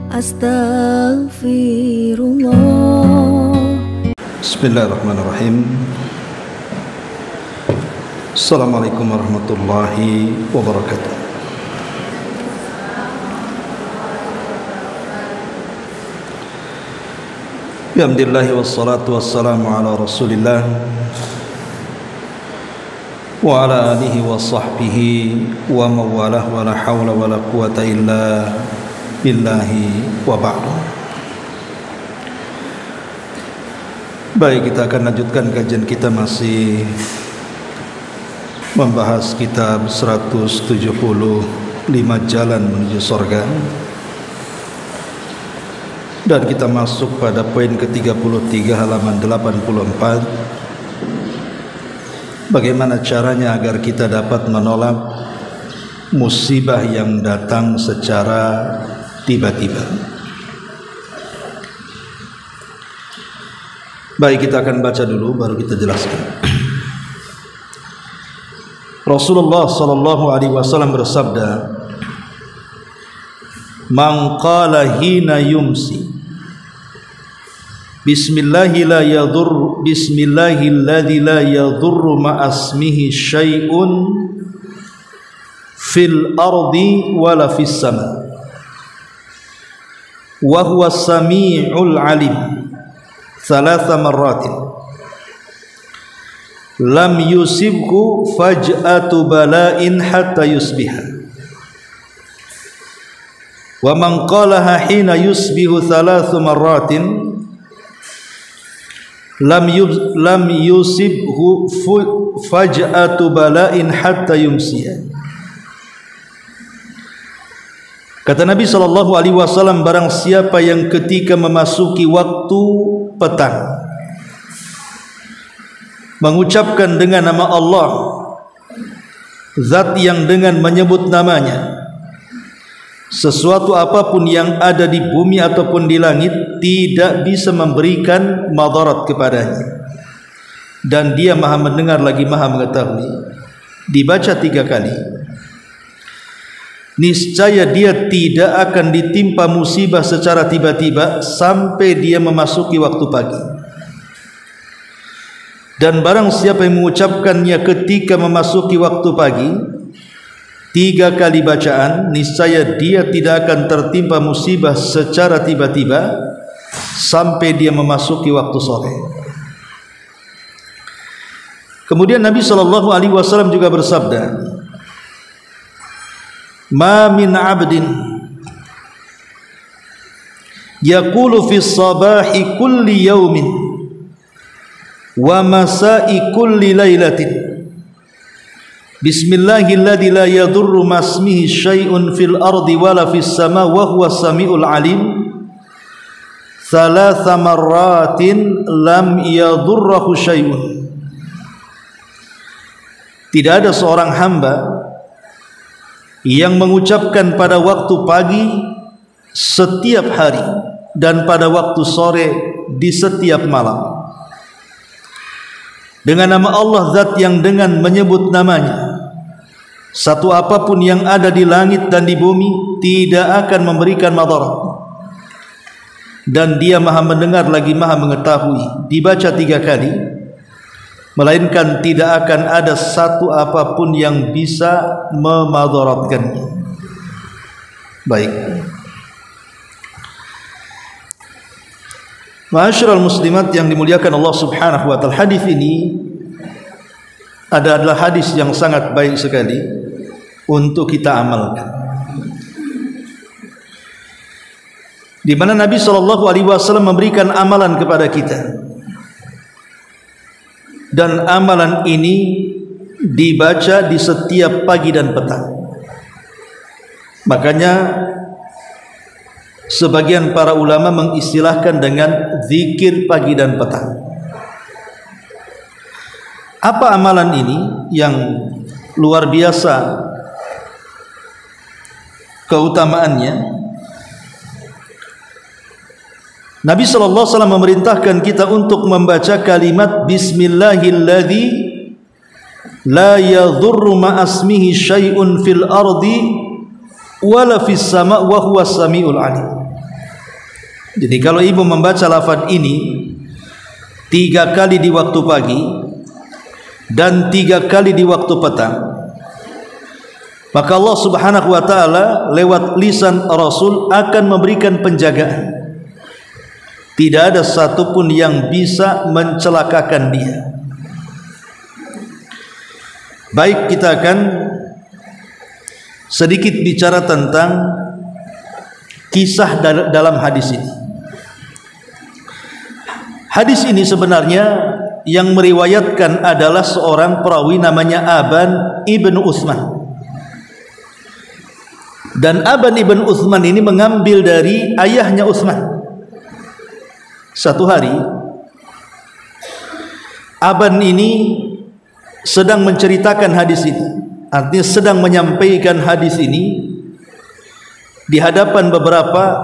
Astaghfirullah. Bismillahirrahmanirrahim. Assalamualaikum warahmatullahi wabarakatuh. Alhamdulillah wassalatu wassalamu ala Rasulillah wa ala alihi wa sahbihi wa mawalah wa la hawla wa la quwata illa billahi wa ba'du. Baik, kita akan lanjutkan kajian kita, masih membahas kitab 175 Jalan Menuju Surga, dan kita masuk pada poin ke-33 halaman 84. Bagaimana caranya agar kita dapat menolak musibah yang datang secara tiba-tiba. Baik, kita akan baca dulu baru kita jelaskan. Rasulullah sallallahu alaihi wasallam bersabda, "Man qala hina yumsi Bismillahi la yadur Bismillahilladzi la yadurru ma'asmihi syai'un fil ardi wala fis sama wa huwa sami'ul alim thalatha marratin lam yusibhu faj'atu bala'in hatta yusbiha wa man qalaha hina yusbihu thalatha marratin lam yusibhu faj'atu bala'in hatta yumsiya." Kata Nabi SAW, barang siapa yang ketika memasuki waktu petang mengucapkan dengan nama Allah, zat yang dengan menyebut namanya sesuatu apapun yang ada di bumi ataupun di langit tidak bisa memberikan madarat kepadanya, dan dia maha mendengar lagi maha mengetahui, dibaca 3 kali, niscaya dia tidak akan ditimpa musibah secara tiba-tiba sampai dia memasuki waktu pagi. Dan barang siapa yang mengucapkannya ketika memasuki waktu pagi 3 kali bacaan, niscaya dia tidak akan tertimpa musibah secara tiba-tiba sampai dia memasuki waktu sore. Kemudian Nabi SAW juga bersabda, "Ma min 'abdin yaqulu fi sabahi kulli yawmin wa masa'i kulli lailatin Bismillahilladzi la yadurru ma'asmihi syai'un fil ardi wala fis sama wa huwa samiul alim thalatha marratin lam yadurruhu syai'un." Tidak ada seorang hamba yang mengucapkan pada waktu pagi setiap hari dan pada waktu sore di setiap malam dengan nama Allah, zat yang dengan menyebut namanya satu apapun yang ada di langit dan di bumi tidak akan memberikan madarat, dan dia maha mendengar lagi maha mengetahui, dibaca 3 kali, melainkan tidak akan ada satu apapun yang bisa memadaratkannya. Baik, ma'asyiral muslimat yang dimuliakan Allah Subhanahu wa taala, hadis ini adalah hadis yang sangat baik sekali untuk kita amalkan, di mana Nabi SAW memberikan amalan kepada kita, dan amalan ini dibaca di setiap pagi dan petang. Makanya sebagian para ulama mengistilahkan dengan zikir pagi dan petang. Apa amalan ini yang luar biasa keutamaannya? Nabi SAW memerintahkan kita untuk membaca kalimat Bismillahilladzi la yadhurru ma'asmihi syai'un fil ardi wala fis sama' wa huwas sami'ul alim. Jadi kalau ibu membaca lafaz ini 3 kali di waktu pagi dan 3 kali di waktu petang, maka Allah Subhanahu wa taala lewat lisan Rasul akan memberikan penjagaan. Tidak ada satupun yang bisa mencelakakan dia. Baik, kita akan sedikit bicara tentang kisah dalam hadis ini. Hadis ini sebenarnya yang meriwayatkan adalah seorang perawi namanya Aban ibn Uthman. Dan Aban ibn Uthman ini mengambil dari ayahnya Uthman. Satu hari Aban ini sedang menceritakan hadis ini, artinya sedang menyampaikan hadis ini di hadapan beberapa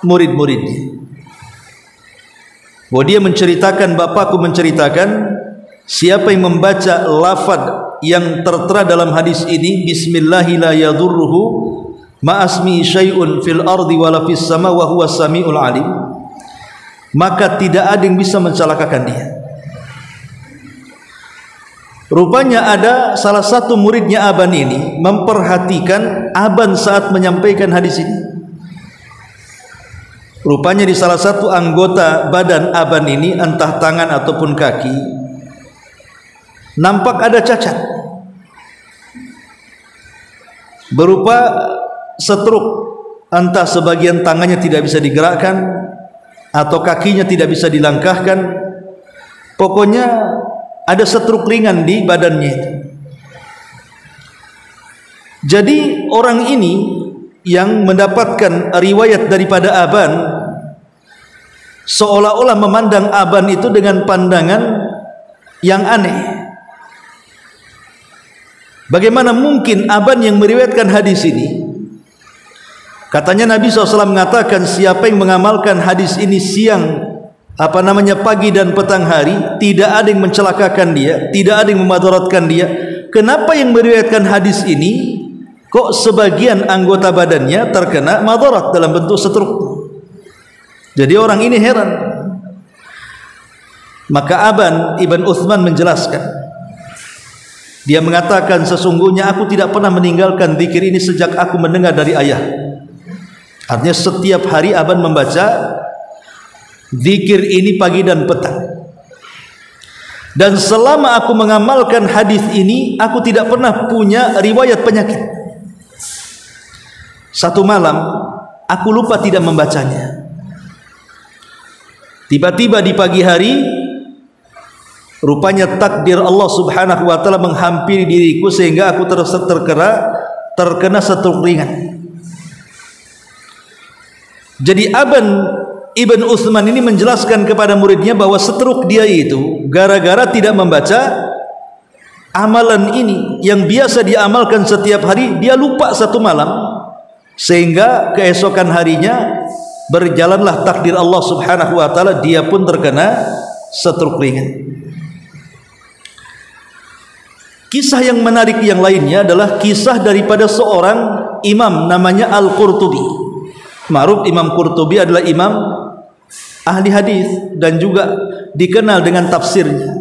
murid-muridnya. Bahwa dia menceritakan, bapakku menceritakan, siapa yang membaca lafaz yang tertera dalam hadis ini, bismillahi la yadurruhu ma'asmi syai'un fil ardi wala fis sama wa huwa sami'ul alim, maka tidak ada yang bisa mencelakakan dia. Rupanya ada salah satu muridnya Aban ini memperhatikan Aban saat menyampaikan hadis ini. Rupanya di salah satu anggota badan Aban ini, entah tangan ataupun kaki, nampak ada cacat berupa stroke, entah sebagian tangannya tidak bisa digerakkan atau kakinya tidak bisa dilangkahkan. Pokoknya ada stroke ringan di badannya itu. Jadi orang ini yang mendapatkan riwayat daripada Aban seolah-olah memandang Aban itu dengan pandangan yang aneh. Bagaimana mungkin Aban yang meriwayatkan hadis ini? Katanya Nabi SAW mengatakan, siapa yang mengamalkan hadis ini siang, pagi dan petang hari, tidak ada yang mencelakakan dia, tidak ada yang memadaratkan dia. Kenapa yang meriwayatkan hadis ini kok sebagian anggota badannya terkena madarat dalam bentuk stroke? Jadi orang ini heran. Maka Aban ibn Uthman menjelaskan, dia mengatakan, sesungguhnya aku tidak pernah meninggalkan zikir ini sejak aku mendengar dari ayah. Artinya setiap hari Aban membaca zikir ini pagi dan petang. Dan selama aku mengamalkan hadis ini, aku tidak pernah punya riwayat penyakit. Satu malam aku lupa tidak membacanya. Tiba-tiba di pagi hari, rupanya takdir Allah Subhanahu wa taala menghampiri diriku sehingga aku terkena stroke ringan. Jadi Aban ibn Uthman ini menjelaskan kepada muridnya bahwa stroke dia itu gara-gara tidak membaca amalan ini yang biasa diamalkan setiap hari. Dia lupa satu malam, sehingga keesokan harinya berjalanlah takdir Allah Subhanahu wa taala, dia pun terkena stroke ringan. Kisah yang menarik yang lainnya adalah kisah daripada seorang imam namanya Al-Qurtubi. Ma'ruf Imam Qurtubi adalah imam ahli hadis dan juga dikenal dengan tafsirnya.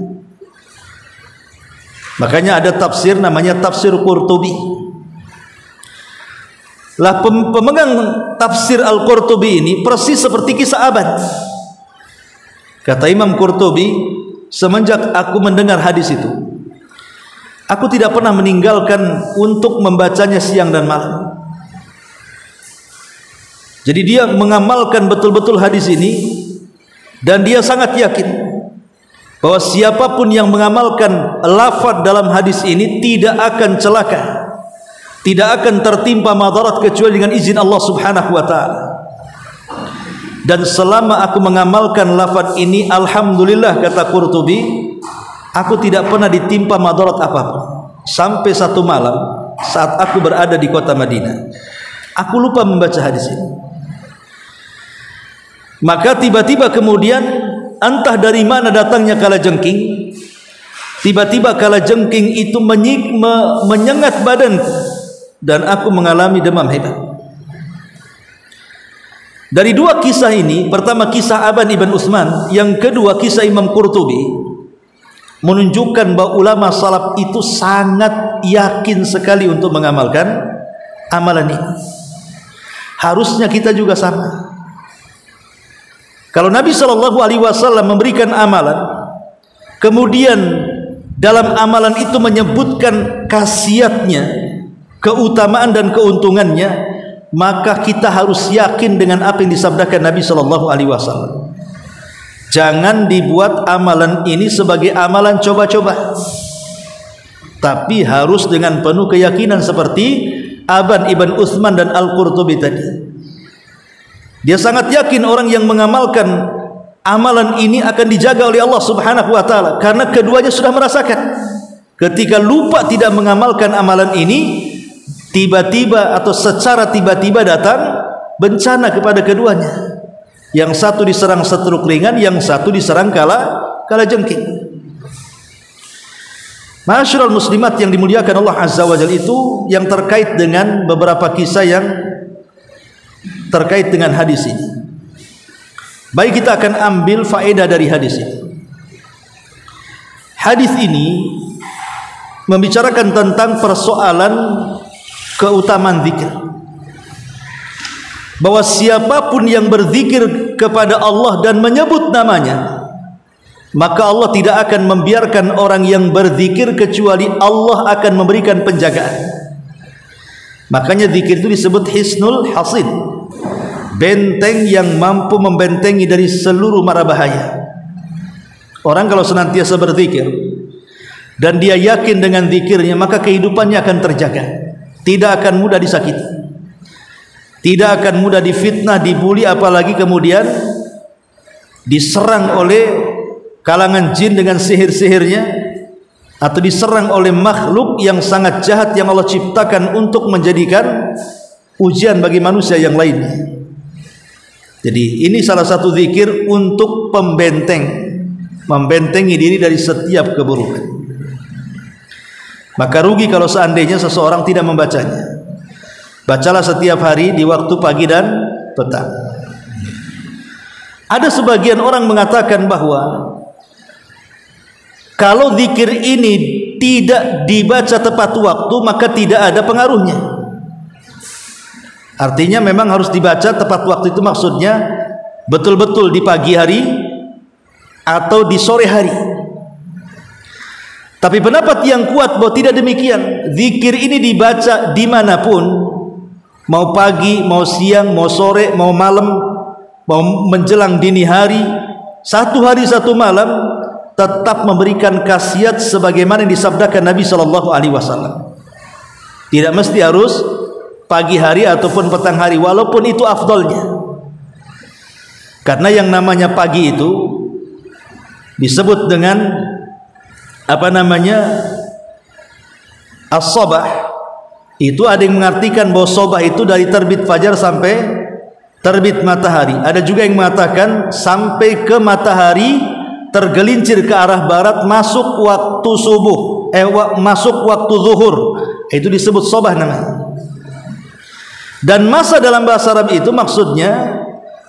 Makanya ada tafsir namanya tafsir Qurtubi. Lah pemegang tafsir Al-Qurtubi ini persis seperti kisah Aban. Kata Imam Qurtubi, semenjak aku mendengar hadis itu, aku tidak pernah meninggalkan untuk membacanya siang dan malam. Jadi dia mengamalkan betul-betul hadis ini, dan dia sangat yakin bahwa siapapun yang mengamalkan lafaz dalam hadis ini tidak akan celaka, tidak akan tertimpa madarat kecuali dengan izin Allah Subhanahu wa taala. Dan selama aku mengamalkan lafaz ini, alhamdulillah, kata Qurtubi, aku tidak pernah ditimpa madarat apapun. Sampai satu malam saat aku berada di kota Madinah, aku lupa membaca hadis ini. Maka tiba-tiba kemudian entah dari mana datangnya kalajengking, tiba-tiba kalajengking itu menyengat badanku dan aku mengalami demam hebat. Dari dua kisah ini, pertama kisah Aban ibn Uthman, yang kedua kisah Imam Qurtubi, menunjukkan bahwa ulama salaf itu sangat yakin sekali untuk mengamalkan amalan ini. Harusnya kita juga sama. Kalau Nabi SAW memberikan amalan, kemudian dalam amalan itu menyebutkan khasiatnya, keutamaan dan keuntungannya, maka kita harus yakin dengan apa yang disabdakan Nabi SAW. Jangan dibuat amalan ini sebagai amalan coba-coba, tapi harus dengan penuh keyakinan seperti Aban ibn Uthman dan Al-Qurtubi tadi. Dia sangat yakin orang yang mengamalkan amalan ini akan dijaga oleh Allah Subhanahu wa taala, karena keduanya sudah merasakan ketika lupa tidak mengamalkan amalan ini, tiba-tiba atau secara tiba-tiba datang bencana kepada keduanya. Yang satu diserang stroke ringan, yang satu diserang kala jengking. Ma'asyiral muslimat yang dimuliakan Allah Azza wa Jalla, itu yang terkait dengan beberapa kisah yang terkait dengan hadis ini. Baik, kita akan ambil faedah dari hadis ini. Hadis ini membicarakan tentang persoalan keutamaan zikir, bahwa siapapun yang berzikir kepada Allah dan menyebut namanya, maka Allah tidak akan membiarkan orang yang berzikir kecuali Allah akan memberikan penjagaan. Makanya zikir itu disebut hisnul hasin, benteng yang mampu membentengi dari seluruh mara bahaya. Orang kalau senantiasa berzikir dan dia yakin dengan zikirnya, maka kehidupannya akan terjaga, tidak akan mudah disakiti, tidak akan mudah difitnah, dibuli, apalagi kemudian diserang oleh kalangan jin dengan sihir-sihirnya, atau diserang oleh makhluk yang sangat jahat yang Allah ciptakan untuk menjadikan ujian bagi manusia yang lainnya. Jadi ini salah satu zikir untuk pembenteng, membentengi diri dari setiap keburukan. Maka rugi kalau seandainya seseorang tidak membacanya. Bacalah setiap hari di waktu pagi dan petang. Ada sebagian orang mengatakan bahwa kalau zikir ini tidak dibaca tepat waktu, maka tidak ada pengaruhnya. Artinya memang harus dibaca tepat waktu, itu maksudnya betul-betul di pagi hari atau di sore hari. Tapi pendapat yang kuat bahwa tidak demikian. Zikir ini dibaca dimanapun, mau pagi, mau siang, mau sore, mau malam, mau menjelang dini hari, satu hari satu malam, tetap memberikan khasiat sebagaimana yang disabdakan Nabi SAW. Tidak mesti harus pagi hari ataupun petang hari, walaupun itu afdolnya. Karena yang namanya pagi itu disebut dengan as-sabah. Itu ada yang mengartikan bahwa sabah itu dari terbit fajar sampai terbit matahari. Ada juga yang mengatakan sampai ke matahari tergelincir ke arah barat, masuk waktu subuh, masuk waktu zuhur, itu disebut sabah namanya. Dan masa dalam bahasa Arab itu maksudnya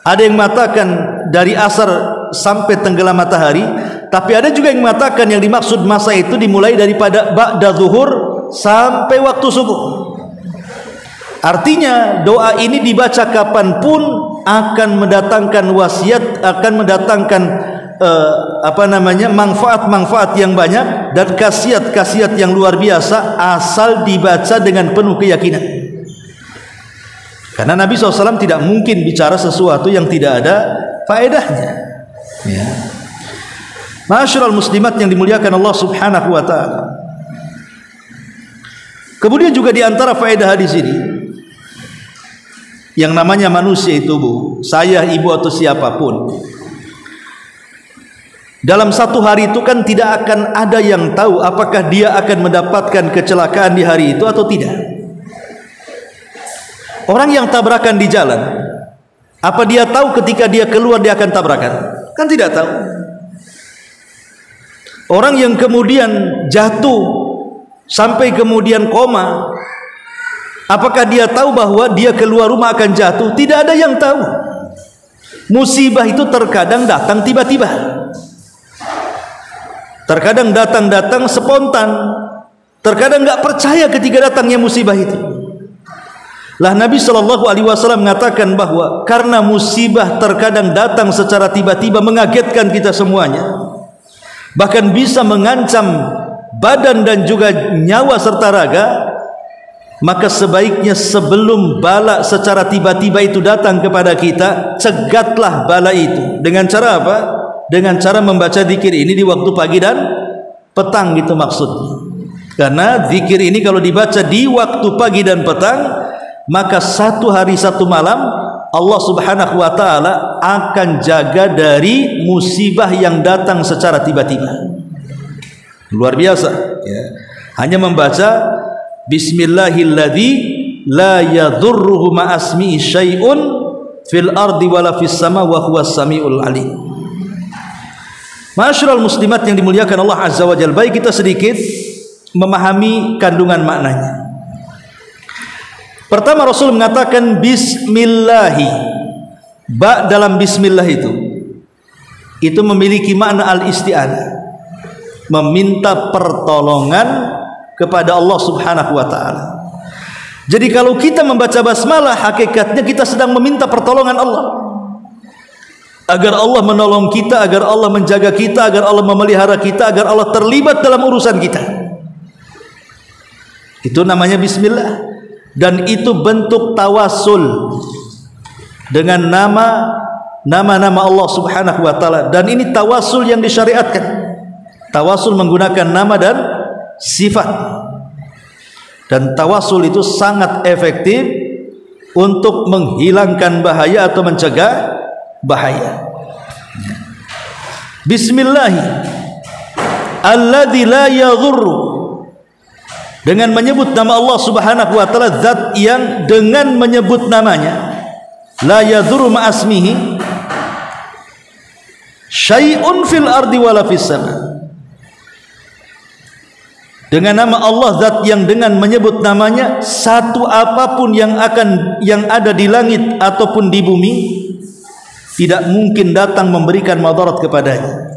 ada yang mengatakan dari asar sampai tenggelam matahari, tapi ada juga yang mengatakan yang dimaksud masa itu dimulai daripada ba'da zuhur sampai waktu subuh. Artinya doa ini dibaca kapanpun akan mendatangkan wasiat, akan mendatangkan manfaat-manfaat yang banyak dan khasiat-khasiat yang luar biasa, asal dibaca dengan penuh keyakinan. Karena Nabi SAW tidak mungkin bicara sesuatu yang tidak ada faedahnya. Ya. Ma'asyiral muslimat yang dimuliakan Allah Subhanahu wa taala. Kemudian juga di antara faedah hadis ini, yang namanya manusia itu, Bu, saya, ibu atau siapapun, dalam satu hari itu kan tidak akan ada yang tahu apakah dia akan mendapatkan kecelakaan di hari itu atau tidak. Orang yang tabrakan di jalan, apa dia tahu ketika dia keluar dia akan tabrakan? Kan tidak tahu. Orang yang kemudian jatuh sampai kemudian koma, apakah dia tahu bahwa dia keluar rumah akan jatuh? Tidak ada yang tahu. Musibah itu terkadang datang tiba-tiba, terkadang datang spontan, terkadang nggak percaya ketika datangnya musibah itu. Lah Nabi SAW mengatakan bahwa karena musibah terkadang datang secara tiba-tiba mengagetkan kita semuanya, bahkan bisa mengancam badan dan juga nyawa serta raga, maka sebaiknya sebelum bala secara tiba-tiba itu datang kepada kita, cegatlah bala itu. Dengan cara apa? Dengan cara membaca zikir ini di waktu pagi dan petang, gitu maksudnya. Karena zikir ini kalau dibaca di waktu pagi dan petang, maka 1 hari 1 malam Allah Subhanahu wa ta'ala akan jaga dari musibah yang datang secara tiba-tiba. Luar biasa ya. Hanya membaca Bismillahilladzi la yadhurruhu ma'asmihi syai'un fil ardi wala fis sama wa huwas samiul alim. Ma'asyiral muslimat yang dimuliakan Allah Azza wa Jalla, baik kita sedikit memahami kandungan maknanya. Pertama, Rasul mengatakan bismillahi. Ba dalam bismillah itu memiliki makna al-isti'anah, meminta pertolongan kepada Allah Subhanahu wa ta'ala. Jadi kalau kita membaca basmalah, hakikatnya kita sedang meminta pertolongan Allah, agar Allah menolong kita, agar Allah menjaga kita, agar Allah memelihara kita, agar Allah terlibat dalam urusan kita. Itu namanya bismillah. Dan itu bentuk tawasul dengan nama-nama Allah Subhanahu wa ta'ala. Dan ini tawasul yang disyariatkan. Tawasul menggunakan nama dan sifat. Dan tawasul itu sangat efektif untuk menghilangkan bahaya atau mencegah bahaya. Bismillahi alladzi la yadhurru, dengan menyebut nama Allah Subhanahu wa ta'ala, zat yang dengan menyebut namanya la yadhurru ma'asmihi syai'un fil ardi wala fis sama. Dengan nama Allah, zat yang dengan menyebut namanya satu apapun yang ada di langit ataupun di bumi tidak mungkin datang memberikan madarat kepadanya.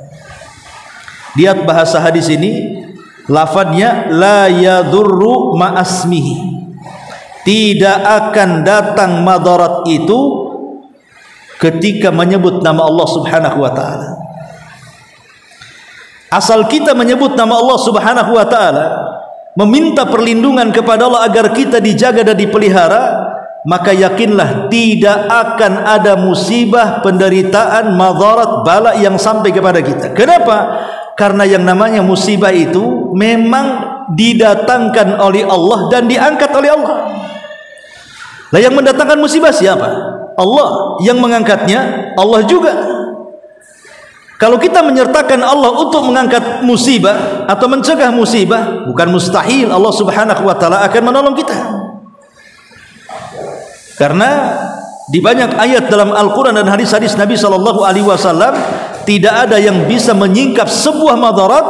Lihat bahasa hadis ini, lafadznya la yadurru ma'asmihi, tidak akan datang madarat itu ketika menyebut nama Allah Subhanahu wa ta'ala. Asal kita menyebut nama Allah Subhanahu wa ta'ala, meminta perlindungan kepada Allah agar kita dijaga dan dipelihara, maka yakinlah tidak akan ada musibah, penderitaan, madarat, bala yang sampai kepada kita. Kenapa? Karena yang namanya musibah itu memang didatangkan oleh Allah dan diangkat oleh Allah. Lah yang mendatangkan musibah siapa? Allah. Yang mengangkatnya Allah juga. Kalau kita menyertakan Allah untuk mengangkat musibah atau mencegah musibah, bukan mustahil Allah Subhanahu wa ta'ala akan menolong kita. Karena di banyak ayat dalam Al-Quran dan hadis-hadis Nabi SAW, tidak ada yang bisa menyingkap sebuah madarat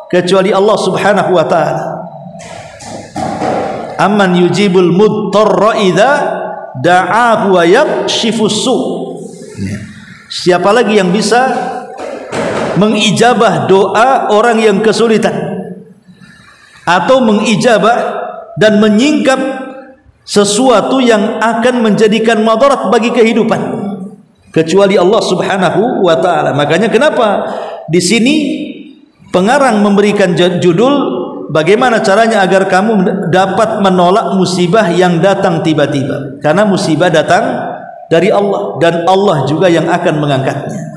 kecuali Allah Subhanahu wa ta'ala. Amman yujibul mudtarra idza da'ahu wa yakshifus su'. Siapa lagi yang bisa mengijabah doa orang yang kesulitan, atau mengijabah dan menyingkap sesuatu yang akan menjadikan madarat bagi kehidupan, kecuali Allah Subhanahu wa ta'ala. Makanya kenapa di sini pengarang memberikan judul bagaimana caranya agar kamu dapat menolak musibah yang datang tiba-tiba, karena musibah datang dari Allah dan Allah juga yang akan mengangkatnya.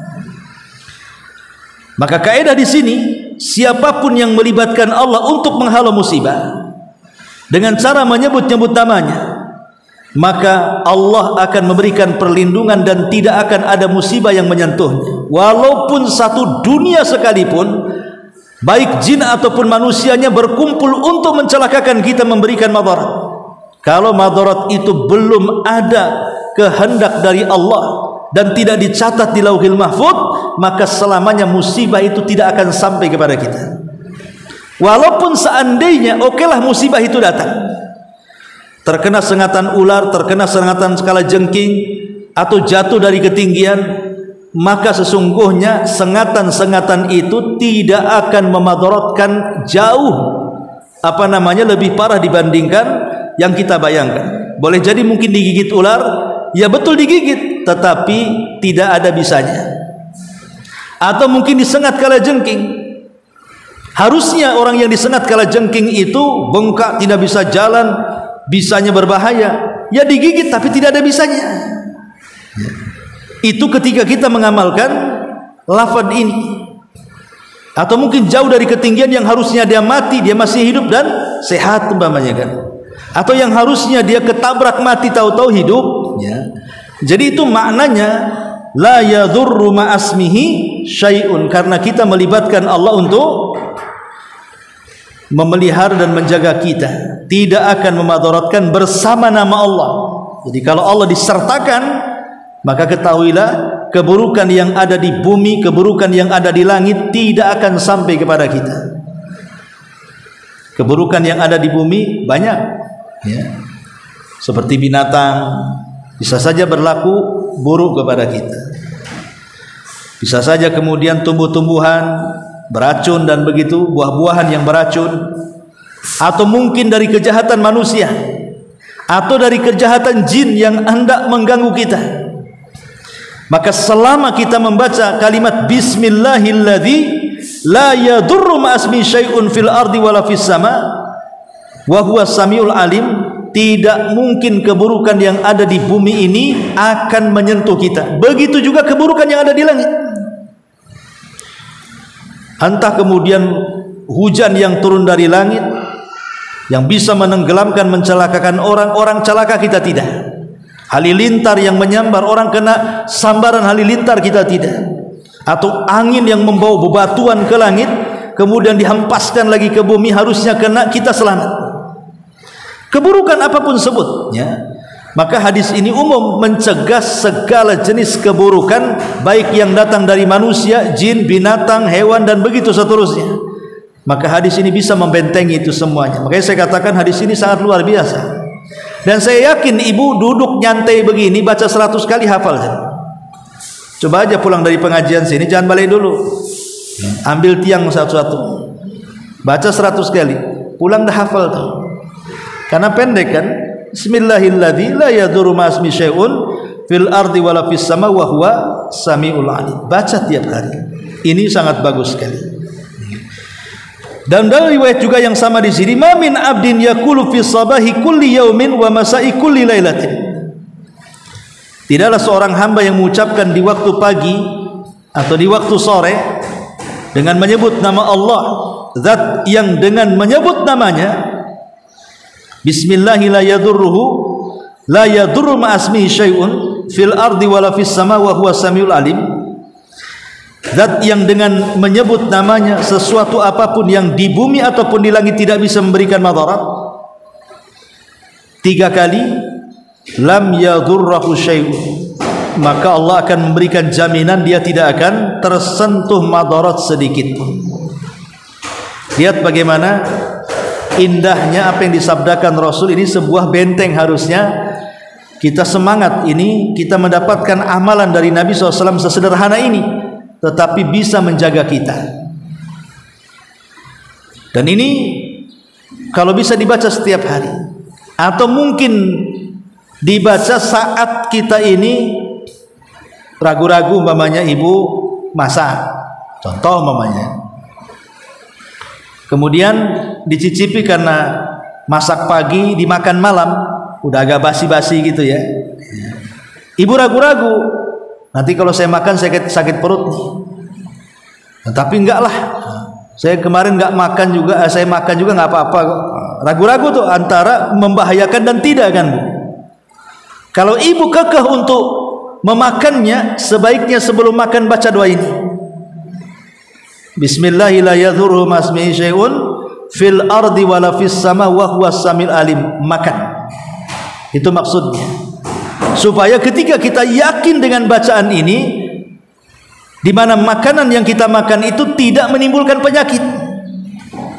Maka kaidah di sini, siapapun yang melibatkan Allah untuk menghalau musibah dengan cara menyebut-nyebut namanya, maka Allah akan memberikan perlindungan dan tidak akan ada musibah yang menyentuhnya. Walaupun satu dunia sekalipun, baik jin ataupun manusianya berkumpul untuk mencelakakan kita, memberikan madarat, kalau madarat itu belum ada kehendak dari Allah dan tidak dicatat di Lauhil Mahfuz, maka selamanya musibah itu tidak akan sampai kepada kita. Walaupun seandainya okelah musibah itu datang, terkena sengatan ular, terkena sengatan kala jengking, atau jatuh dari ketinggian, maka sesungguhnya sengatan-sengatan itu tidak akan memadaratkan jauh lebih parah dibandingkan yang kita bayangkan. Boleh jadi mungkin digigit ular, ya betul digigit, tetapi tidak ada bisanya. Atau mungkin disengat kalajengking. Harusnya orang yang disengat kalajengking itu bengkak, tidak bisa jalan, bisanya berbahaya. Ya digigit tapi tidak ada bisanya. Itu ketika kita mengamalkan lafaz ini. Atau mungkin jauh dari ketinggian yang harusnya dia mati, dia masih hidup dan sehat umpamanya kan. Atau yang harusnya dia ketabrak mati tahu-tahu hidup, ya. Jadi itu maknanya la yadhurru ma'asmihi syai'un, karena kita melibatkan Allah untuk memelihara dan menjaga kita, tidak akan memadaratkan bersama nama Allah. Jadi kalau Allah disertakan, maka ketahuilah keburukan yang ada di bumi, keburukan yang ada di langit tidak akan sampai kepada kita. Keburukan yang ada di bumi banyak, ya. Seperti binatang bisa saja berlaku buruk kepada kita. Bisa saja kemudian tumbuh-tumbuhan beracun dan begitu, buah-buahan yang beracun, atau mungkin dari kejahatan manusia, atau dari kejahatan jin yang hendak mengganggu kita. Maka selama kita membaca kalimat bismillahilladzi la yadurru ma'asmi syai'un fil ardi wala fis sama wa huwas samiul alim, tidak mungkin keburukan yang ada di bumi ini akan menyentuh kita. Begitu juga keburukan yang ada di langit. Entah kemudian hujan yang turun dari langit yang bisa menenggelamkan, mencelakakan orang celaka, kita tidak. Halilintar yang menyambar, orang kena sambaran halilintar, kita tidak. Atau angin yang membawa bebatuan ke langit kemudian dihempaskan lagi ke bumi, harusnya kena, kita selamat. Keburukan apapun sebutnya, maka hadis ini umum mencegah segala jenis keburukan, baik yang datang dari manusia, jin, binatang, hewan dan begitu seterusnya. Maka hadis ini bisa membentengi itu semuanya. Makanya saya katakan hadis ini sangat luar biasa. Dan saya yakin ibu duduk nyantai begini baca 100 kali hafal. Coba aja pulang dari pengajian sini, jangan balik dulu, ambil tiang satu-satu, baca 100 kali, pulang dah hafal tuh. Karena pendek kan. Bismillahilladzi la yadurru ma'asmi syai'un fil ardi wala fis sama wa huwa samiul alim. Baca tiap hari. Ini sangat bagus sekali. Dan dalam riwayat juga yang sama di sini, ma min abdin yaqulu fi sabahi kulli yaumin wa masa'i kulli lailatin. Tidaklah seorang hamba yang mengucapkan di waktu pagi atau di waktu sore dengan menyebut nama Allah, zat yang dengan menyebut namanya bismillahi la yadurru ma'asmihi syai'un fil ardi wala fis sama wa huwa samiul alim, zat yang dengan menyebut namanya sesuatu apapun yang di bumi ataupun di langit tidak bisa memberikan madarat 3 kali, lam yadurrahu syai'un, maka Allah akan memberikan jaminan dia tidak akan tersentuh madarat sedikit pun. Lihat bagaimana indahnya apa yang disabdakan Rasul ini, sebuah benteng. Harusnya kita semangat ini, kita mendapatkan amalan dari Nabi SAW sesederhana ini, tetapi bisa menjaga kita. Dan ini kalau bisa dibaca setiap hari, atau mungkin dibaca saat kita ini ragu-ragu, umpamanya ibu masak, contoh umpamanya, kemudian dicicipi karena masak pagi dimakan malam, udah agak basi-basi gitu ya. Ibu ragu-ragu, nanti kalau saya makan sakit perut nih. Nah, tapi enggak lah, saya kemarin enggak makan juga, saya makan juga enggak apa-apa. Ragu-ragu tuh antara membahayakan dan tidak kan Bu. Kalau ibu kekeh untuk memakannya, sebaiknya sebelum makan baca doa ini. Bismillahi la yadhurru ma'asmihi syai'un fil ardi wala fis sama wa huwas samil alim. Makan. Itu maksudnya. Supaya ketika kita yakin dengan bacaan ini, di mana makanan yang kita makan itu tidak menimbulkan penyakit,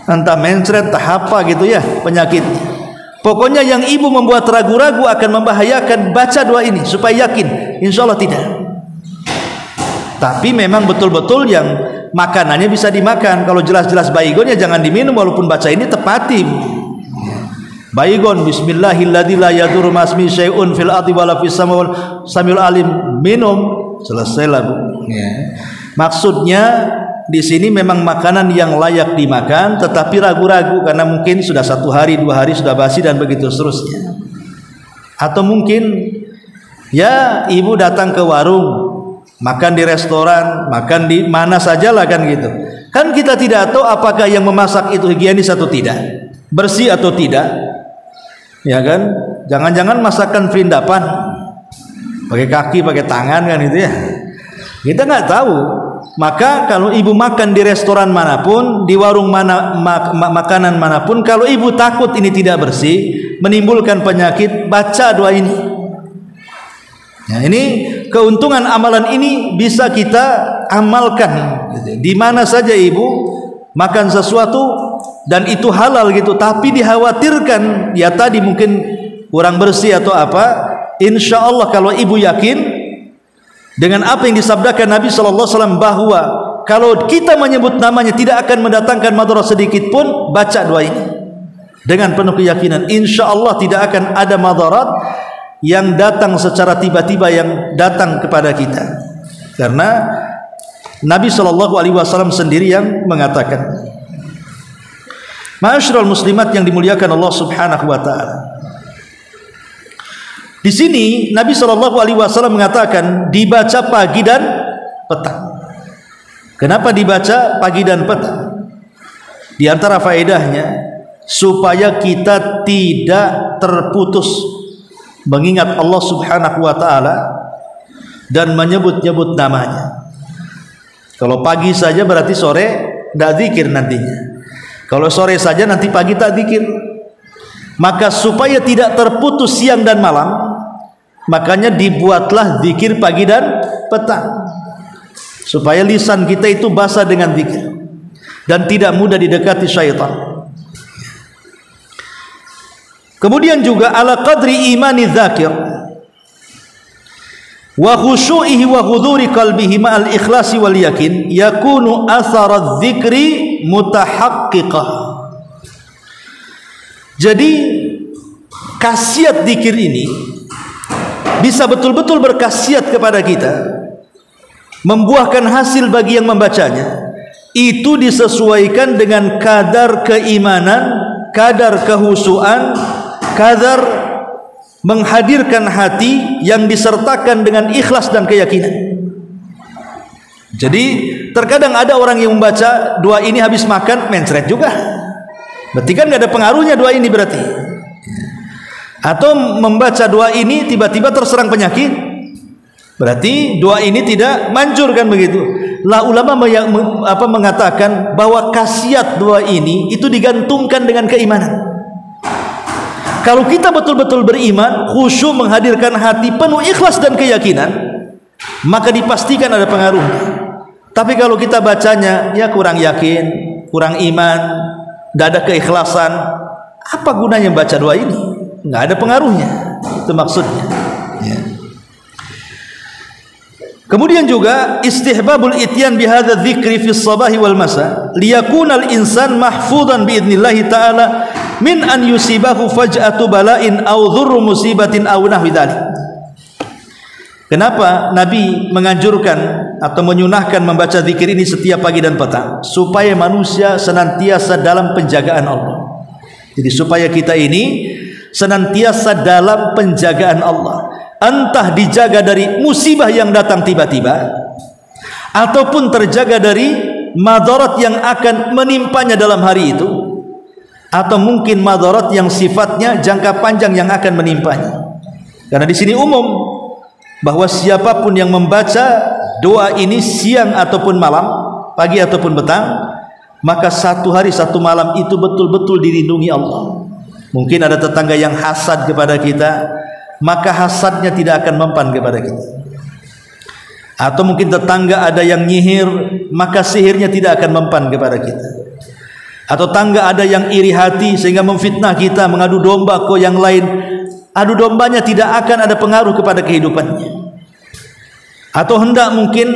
entah mencret, entah apa gitu ya penyakitnya. Pokoknya yang ibu membuat ragu-ragu akan membahayakan, baca doa ini supaya yakin, insya Allah tidak. Tapi memang betul-betul yang makanannya bisa dimakan. Kalau jelas-jelas baygon ya jangan diminum, walaupun baca ini tepati. Baygon, bismillahilladzi la yadurru ma'asmi syai'un fil ardi wala fis samawati samiul alim, minum, selesailah Bu. Ya. Maksudnya di sini memang makanan yang layak dimakan, tetapi ragu-ragu karena mungkin sudah 1 hari 2 hari sudah basi dan begitu seterusnya. Atau mungkin ya ibu datang ke warung, makan di restoran, makan di mana sajalah kan gitu. Kan kita tidak tahu apakah yang memasak itu higienis atau tidak, bersih atau tidak, ya kan? Jangan-jangan masakan perindapan, pakai kaki, pakai tangan kan itu ya. Kita nggak tahu. Maka kalau ibu makan di restoran manapun, di warung makanan manapun, kalau ibu takut ini tidak bersih, menimbulkan penyakit, baca doa ini. Ya, ini keuntungan amalan ini bisa kita amalkan di mana saja ibu makan sesuatu dan itu halal gitu, tapi dikhawatirkan ya tadi mungkin kurang bersih atau apa. Insya Allah kalau ibu yakin dengan apa yang disabdakan Nabi SAW bahwa kalau kita menyebut namanya tidak akan mendatangkan madarat sedikit pun, baca doa ini dengan penuh keyakinan, insya Allah tidak akan ada madarat yang datang secara tiba-tiba yang datang kepada kita, karena Nabi SAW sendiri yang mengatakan. Ma'asyiral muslimat yang dimuliakan Allah Subhanahu wa taala, di sini Nabi SAW mengatakan dibaca pagi dan petang. Kenapa dibaca pagi dan petang? Di antara faedahnya supaya kita tidak terputus mengingat Allah Subhanahu wa taala dan menyebut-nyebut namanya. Kalau pagi saja berarti sore tidak zikir nantinya. Kalau sore saja nanti pagi tak zikir. Maka supaya tidak terputus siang dan malam, makanya dibuatlah zikir pagi dan petang, supaya lisan kita itu basah dengan zikir dan tidak mudah didekati syaitan. Kemudian juga ala qadri imani dzakir wa khusyu'ihi wa huduri qalbihi ma'al ikhlasi wal yakin yakunu athara dzikri mutahaqqiqah. Jadi khasiat zikir ini bisa betul-betul berkhasiat kepada kita, membuahkan hasil bagi yang membacanya. Itu disesuaikan dengan kadar keimanan, kadar kehusuan, kadar menghadirkan hati yang disertakan dengan ikhlas dan keyakinan. Jadi terkadang ada orang yang membaca doa ini habis makan mencret juga, berarti kan nggak ada pengaruhnya doa ini berarti. Atau membaca doa ini tiba-tiba terserang penyakit, berarti doa ini tidak manjur kan begitu. Lah ulama mengatakan bahwa khasiat doa ini itu digantungkan dengan keimanan. Kalau kita betul-betul beriman, khusyuk, menghadirkan hati penuh ikhlas dan keyakinan, maka dipastikan ada pengaruhnya. Tapi kalau kita bacanya ya kurang yakin, kurang iman, tidak ada keikhlasan, apa gunanya baca doa ini? Nggak ada pengaruhnya. Itu maksudnya ya. Kemudian juga istihbabul ityan bihadza dzikri fi shabahi wal masa liyakuna al insan mahfuzan biidznillah taala min an yusibahu faj'atu bala'in aw dhurru musibatin aw nahwi dzalik. Kenapa Nabi menganjurkan atau menyunahkan membaca zikir ini setiap pagi dan petang? Supaya manusia senantiasa dalam penjagaan Allah. Jadi supaya kita ini senantiasa dalam penjagaan Allah, entah dijaga dari musibah yang datang tiba-tiba ataupun terjaga dari madarat yang akan menimpanya dalam hari itu, atau mungkin madarat yang sifatnya jangka panjang yang akan menimpanya. Karena di sini umum bahwa siapapun yang membaca doa ini siang ataupun malam, pagi ataupun petang, maka 1 hari 1 malam itu betul-betul dilindungi Allah. Mungkin ada tetangga yang hasad kepada kita, maka hasadnya tidak akan mempan kepada kita. Atau mungkin tetangga ada yang nyihir, maka sihirnya tidak akan mempan kepada kita. Atau tetangga ada yang iri hati sehingga memfitnah kita, mengadu domba ke yang lain, adu dombanya tidak akan ada pengaruh kepada kehidupannya. Atau hendak mungkin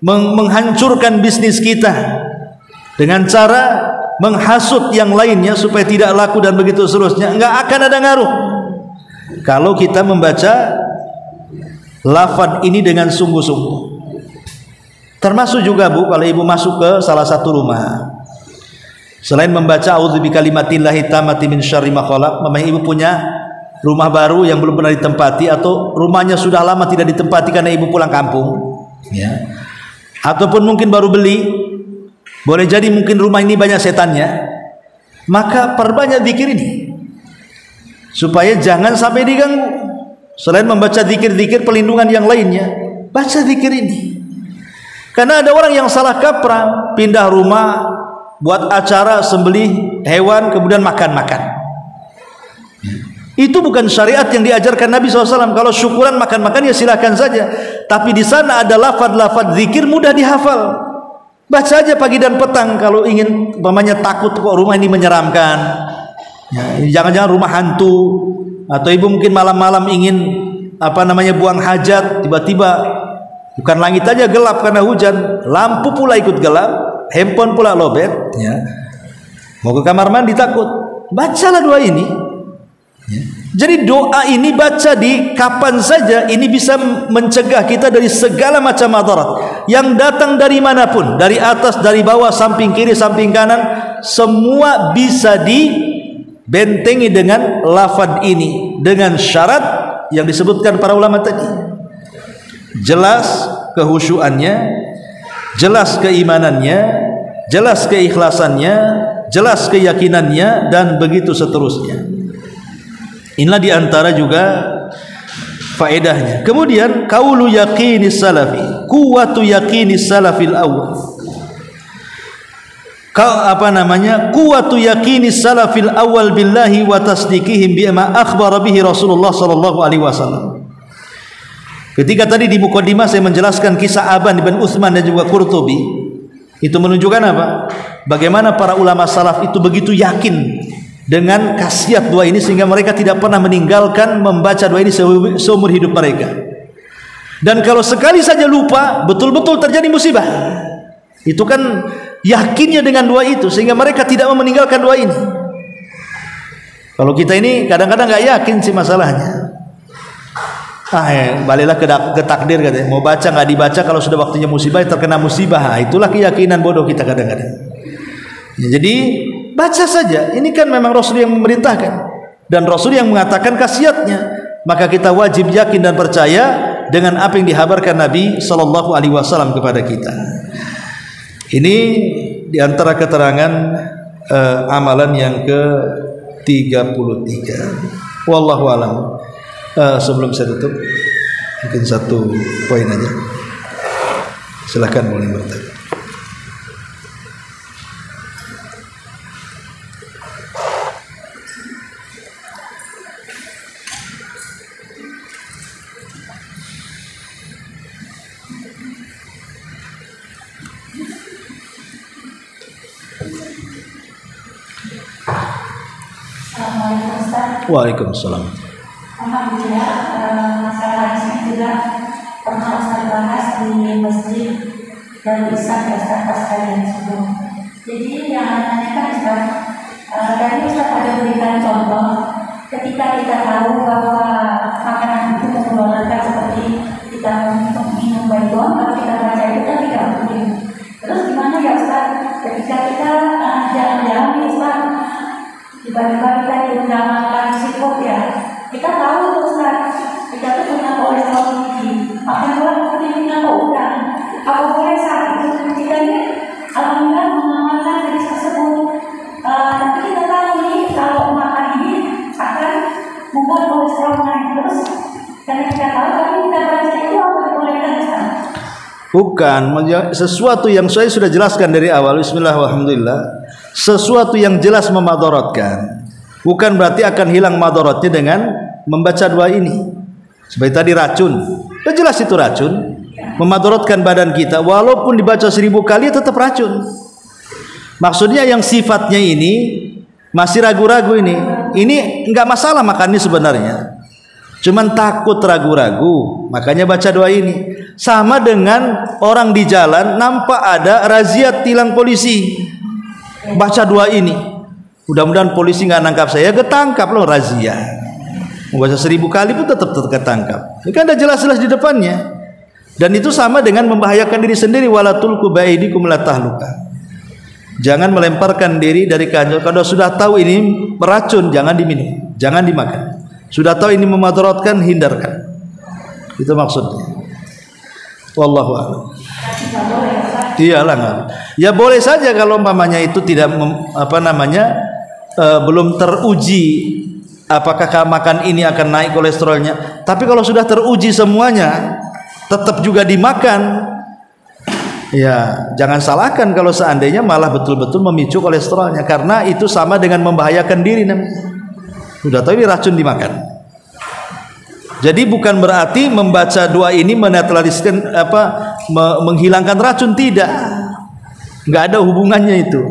menghancurkan bisnis kita dengan cara menghasut yang lainnya supaya tidak laku dan begitu seterusnya, enggak akan ada ngaruh kalau kita membaca lafaz ini dengan sungguh-sungguh. Termasuk juga Bu, kalau ibu masuk ke salah satu rumah, selain membaca a'udzu bikalimatillahi tammati min syarri ma khalaq, memang ibu punya rumah baru yang belum pernah ditempati, atau rumahnya sudah lama tidak ditempati karena ibu pulang kampung, ya, ataupun mungkin baru beli, boleh jadi mungkin rumah ini banyak setannya, maka perbanyak zikir ini supaya jangan sampai diganggu. Selain membaca zikir-zikir pelindungan yang lainnya, baca zikir ini. Karena ada orang yang salah kaprah, pindah rumah, buat acara sembelih hewan, kemudian makan-makan. Itu bukan syariat yang diajarkan Nabi SAW. Kalau syukuran makan-makan ya silakan saja, tapi di sana ada lafaz-lafaz zikir mudah dihafal. Baca aja pagi dan petang kalau ingin, umpamanya takut kok rumah ini menyeramkan, ya, jangan-jangan rumah hantu, atau ibu mungkin malam-malam ingin buang hajat, tiba-tiba bukan langit aja gelap karena hujan, lampu pula ikut gelap, handphone pula lowbat, ya. Mau ke kamar mandi takut, bacalah doa ini, ya. Jadi doa ini baca di kapan saja, ini bisa mencegah kita dari segala macam madarat yang datang dari manapun, dari atas, dari bawah, samping kiri, samping kanan, semua bisa dibentengi dengan lafaz ini, dengan syarat yang disebutkan para ulama tadi. Jelas kehusyuannya, jelas keimanannya, jelas keikhlasannya, jelas keyakinannya, dan begitu seterusnya. Inilah diantara juga faedahnya. Kemudian qaulu yaqinis salafi, quwwatu yaqinis salafil awal. Quwwatu yaqinis salafil awal billahi wa tasdiqihim bima akhbara bihi Rasulullah sallallahu alaihi wasallam. Ketika tadi di mukadimah saya menjelaskan kisah Aban bin Utsman dan juga Qurtubi, itu menunjukkan apa? Bagaimana para ulama salaf itu begitu yakin dengan khasiat doa ini sehingga mereka tidak pernah meninggalkan membaca doa ini seumur hidup mereka. Dan kalau sekali saja lupa, betul-betul terjadi musibah. Itu kan yakinnya dengan doa itu sehingga mereka tidak mau meninggalkan doa ini. Kalau kita ini kadang-kadang nggak yakin sih masalahnya. Baliklah ke takdir katanya. Mau baca nggak dibaca, kalau sudah waktunya musibah terkena musibah. Itulah keyakinan bodoh kita kadang-kadang. Ya, jadi baca saja. Ini kan memang Rasul yang memerintahkan dan Rasul yang mengatakan khasiatnya. Maka kita wajib yakin dan percaya dengan apa yang dihabarkan Nabi sallallahu alaihi wasallam kepada kita. Ini diantara keterangan amalan yang ke-33. Wallahu a'lam. Sebelum saya tutup, mungkin satu poin aja. Silakan boleh bertanya. Waalaikumsalam. Alhamdulillah, masalah ini juga pernah Ustaz bahas di masjid dan Ustaz sekalian sebelum. Jadi yang menanyakan Ustaz, tadi Ustaz ada berikan contoh ketika kita tahu bahwa makanan itu mengeluarkan seperti kita minum baygon, kalau kita baca itu kan tidak mungkin. Terus gimana ya Ustaz ketika kita jalan-jalan nih Ustaz, tiba-tiba kita diundang makan seafood ya, kita tahu Ustaz kita tuh punya kolesterol tinggi, makan luar punya udang, apa boleh saat itu kita ini alhamdulillah mengamalkan dari tersebut, tapi kita tahu nih kalau makan ini akan membuat kolesterol naik terus, karena kita tahu tapi kita baca itu apa dibolehkan Ustaz? Bukan, sesuatu yang saya sudah jelaskan dari awal. Bismillah walhamdulillah. Sesuatu yang jelas memadaratkan, bukan berarti akan hilang madaratnya dengan membaca doa ini. Seperti tadi racun, sudah jelas itu racun, memadaratkan badan kita. Walaupun dibaca 1000 kali tetap racun. Maksudnya yang sifatnya ini masih ragu-ragu ini enggak masalah makannya sebenarnya. cuman takut, ragu-ragu, makanya baca doa ini. Sama dengan orang di jalan nampak ada razia tilang polisi, baca doa ini, mudah-mudahan polisi nggak nangkap saya. Ketangkap loh razia, mau baca 1000 kali pun tetap ketangkap. Ini kan ada jelas-jelas di depannya. Dan itu sama dengan membahayakan diri sendiri. Wala tulqu biaidikum ila tahluka. Jangan melemparkan diri dari kejahatan. Kalau sudah tahu ini beracun, jangan diminum, jangan dimakan. Sudah tahu ini memadaratkan, hindarkan. Itu maksudnya. Wallahu a'lam. Iyalah nggak. Ya boleh saja kalau umpamanya itu tidak belum teruji apakah makan ini akan naik kolesterolnya. Tapi kalau sudah teruji semuanya tetap juga dimakan, ya jangan salahkan kalau seandainya malah betul-betul memicu kolesterolnya, karena itu sama dengan membahayakan diri. Sudah tahu ini racun dimakan. Jadi bukan berarti membaca doa ini menetraliskan menghilangkan racun, tidak, nggak ada hubungannya itu.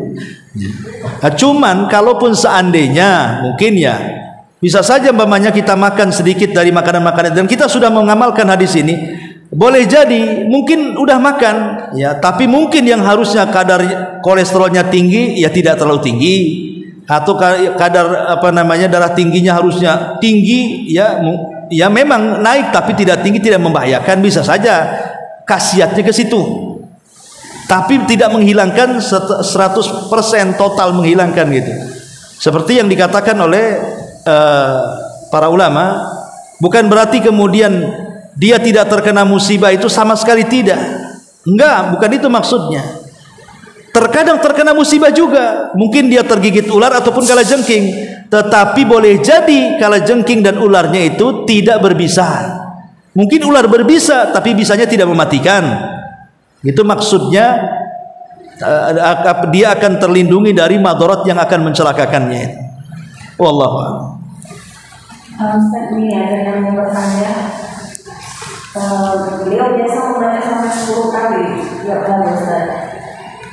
Nah, cuman kalaupun seandainya mungkin ya bisa saja umpamanya kita makan sedikit dari makanan-makanan dan kita sudah mengamalkan hadis ini. Boleh jadi mungkin udah makan ya, tapi mungkin yang harusnya kadar kolesterolnya tinggi ya tidak terlalu tinggi, atau kadar darah tingginya harusnya tinggi ya memang naik tapi tidak tinggi, tidak membahayakan. Bisa saja khasiatnya ke situ, tapi tidak menghilangkan 100% total menghilangkan gitu. Seperti yang dikatakan oleh para ulama, bukan berarti kemudian dia tidak terkena musibah, itu sama sekali tidak. Enggak, bukan itu maksudnya. Terkadang terkena musibah juga, mungkin dia tergigit ular ataupun kalajengking, tetapi boleh jadi kalajengking dan ularnya itu tidak berbisa. Mungkin ular berbisa tapi bisanya tidak mematikan. Itu maksudnya dia akan terlindungi dari madarat yang akan mencelakakannya. Wallahu a'lam. Ustaz, ini ada yang mau bertanya. Beliau biasa membaca sampai 10 kali tiap kali, Ustaz,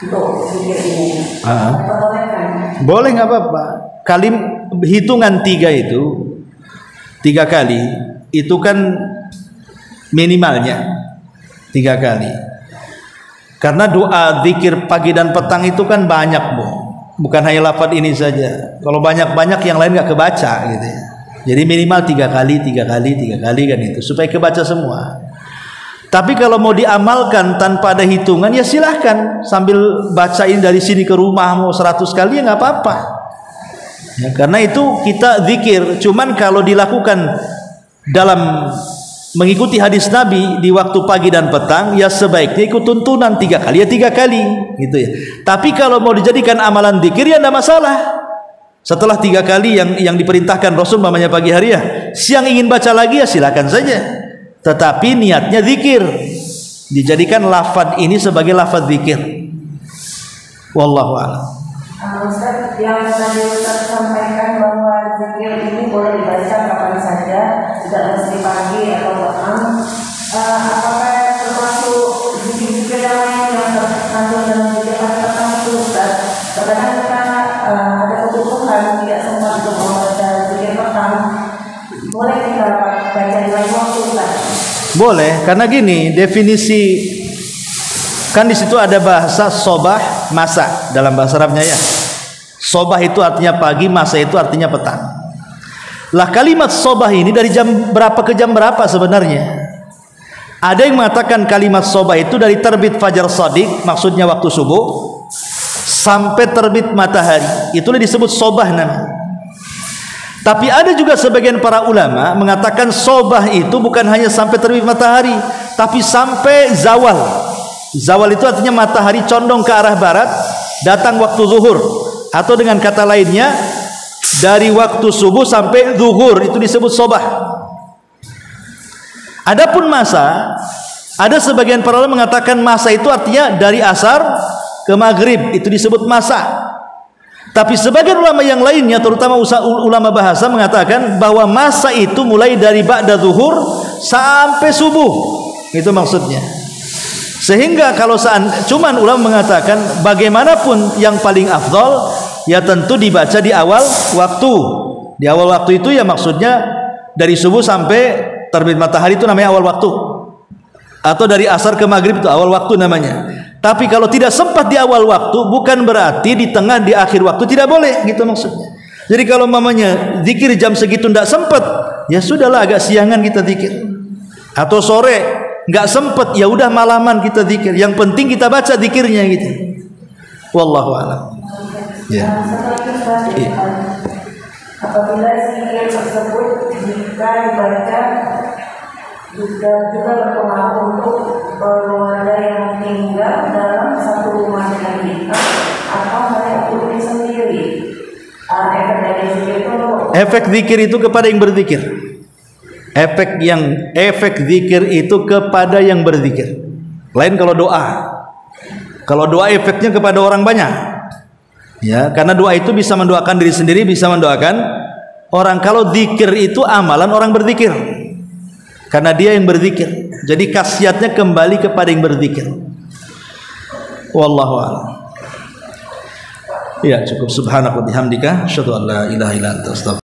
untuk zikir ini. Boleh, nggak apa-apa. Hitungan 3 itu 3 kali itu kan minimalnya 3 kali. Karena doa zikir pagi dan petang itu kan banyak, Bu. Bukan hanya lafaz ini saja. Kalau banyak-banyak yang lain nggak kebaca gitu ya. Jadi minimal 3 kali kan itu, supaya kebaca semua. Tapi kalau mau diamalkan tanpa ada hitungan ya silahkan sambil bacain dari sini ke rumah mau 100 kali ya nggak apa-apa. Ya, karena itu kita zikir. Cuman kalau dilakukan dalam mengikuti hadis Nabi di waktu pagi dan petang ya sebaiknya ikut tuntunan 3 kali ya 3 kali gitu ya. Tapi kalau mau dijadikan amalan zikir ya tidak masalah. Setelah 3 kali yang diperintahkan Rasul mamanya pagi hari ya, siang ingin baca lagi ya silakan saja. Tetapi niatnya zikir, dijadikan lafaz ini sebagai lafaz zikir. Wallahu a'lam. Ustaz, yang tadi Ustaz sampaikan bahwa zikir ini boleh dibaca kapan saja, tidak mesti pagi atau petang. Apakah termasuk zikir yang lain yang terkandung dalam zikir petang itu, Ustaz? Terkadang kita ada kebutuhan tidak sempat untuk membaca zikir petang, boleh kita baca di lain waktu, Ustaz? Boleh, karena gini definisi kan di situ ada bahasa sobah masa dalam bahasa Arabnya ya. Sobah itu artinya pagi, masa itu artinya petang. Lah kalimat sobah ini dari jam berapa ke jam berapa sebenarnya? Ada yang mengatakan kalimat sobah itu dari terbit fajar shadiq, maksudnya waktu subuh, sampai terbit matahari. Itulah disebut sobah namanya. Tapi ada juga sebagian para ulama mengatakan sobah itu bukan hanya sampai terbit matahari, tapi sampai zawal. Zawal itu artinya matahari condong ke arah barat, datang waktu zuhur. Atau dengan kata lainnya, dari waktu subuh sampai zuhur, itu disebut sobah. Adapun masa, ada sebagian para ulama mengatakan masa itu artinya dari asar ke maghrib, itu disebut masa. Tapi sebagian ulama yang lainnya, terutama ulama bahasa, mengatakan bahwa masa itu mulai dari ba'da zuhur sampai subuh. Itu maksudnya. Sehingga kalau cuman ulama mengatakan bagaimanapun yang paling afdal ya tentu dibaca di awal waktu. Di awal waktu itu ya maksudnya dari subuh sampai terbit matahari itu namanya awal waktu, atau dari asar ke maghrib itu awal waktu namanya. Tapi kalau tidak sempat di awal waktu, bukan berarti di tengah, di akhir waktu tidak boleh, gitu maksudnya. Jadi kalau mamanya zikir jam segitu tidak sempat, ya sudahlah agak siangan kita zikir. Atau sore nggak sempat, ya udah malaman kita zikir. Yang penting kita baca zikirnya gitu. Wallahu a'lam. Ya. Apabila zikir tersebut jika dibaca juga berpengaruh untuk keluarga yang tinggal dalam satu rumah dengan kita, atau hanya untuk sendiri. Efek zikir itu kepada yang berzikir. Efek zikir itu kepada yang berzikir. Lain kalau doa. Kalau doa efeknya kepada orang banyak. Ya, karena doa itu bisa mendoakan diri sendiri, bisa mendoakan orang. Kalau zikir itu amalan orang berzikir. Karena dia yang berzikir. Jadi khasiatnya kembali kepada yang berzikir. Wallahu a'lam. Ya, cukup. Subhanaka wa bihamdika, asyhadu an la ilaha illa anta, astaghfiruka.